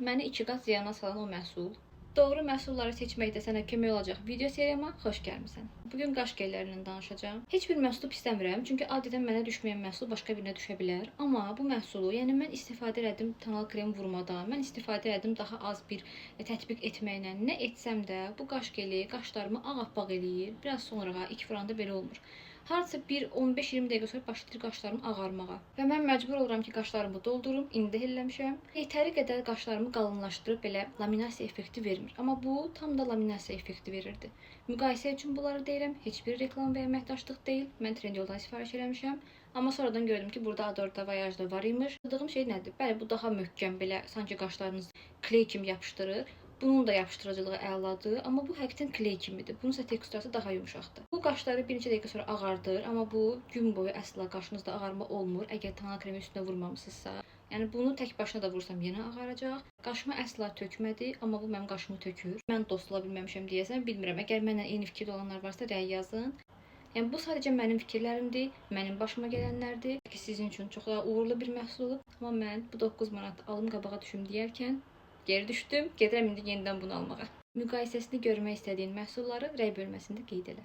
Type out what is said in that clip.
Məni 2 qat ziyana salan o məhsul. Doğru məhsulları seçməkdə sənə kömək olacaq video seriyama xoş gəlmisən. Bugün qaş gellərindən danışacağam. Heç bir məhsulu pisləmirəm, çünki adətən mənə düşməyən məhsul başqa birinə düşə bilər. Amma bu məhsulu, yəni mən istifadə elədim tonal krem vurmadan, mən istifadə elədim daha az bir tətbiq etməklə. Nə etsəm də bu qaş geli qaşlarımı ağappaq eləyir. Biraz sonra ilk vuranda belə olmur. Hardasa bir 15-20 dəqiqə sonra başlayır qaşlarım ağarmağa. Və mən məcbur oluram ki, qaşlarımı doldurum. İndi də eləmişəm. Yetəri qədər qaşlarımı qalınlaşdırıb belə laminasiya effekti vermir. Amma bu tam da laminasiya effekti verirdi. Müqayisə üçün bunları deyirəm. Heç bir reklam və əməkdaşlıq deyil. Mən Trendyoldan sifariş eləmişəm. Amma sonradan gördüm ki, burada Adorda Voyage'da var imiş. Aldığım şey nədir? Bəli, bu daha möhkəm, belə sanki qaşlarınız kley kimi yapışdırır. Bunun da yapışdırıcılığı əladır, amma bu həqiqətən kley kimidir. Bunun isə teksturası daha yumşaqdır. Bu qaşları bir neçə dəqiqə sonra ağardır, amma bu gün boyu əsla qaşınızda ağarma olmur, əgər tonal kremi üstünə vurmamısınızsa. Yəni bunu tək başına da vursam yenə ağaracaq. Qaşıma əsla tökmədi, amma bu mənim qaşımı tökür. Mən dost ola bilməmişəm deyəsən, bilmirəm. Əgər mənlə eyni fikirdə olanlar varsa rəy yazın. Yəni bu sadəcə mənim fikirlərimdir, mənim başıma gələnlərdir. Ki sizin üçün çox daha uğurlu bir məhsul olub, amma mən bu 9 manat alım qabağa düşüm deyərkən geri düşdüm. Gedirəm indi yenidən bunu almağa. Müqayisəsini görmək istədiyin məhsulları rəy bölməsində qeyd elə.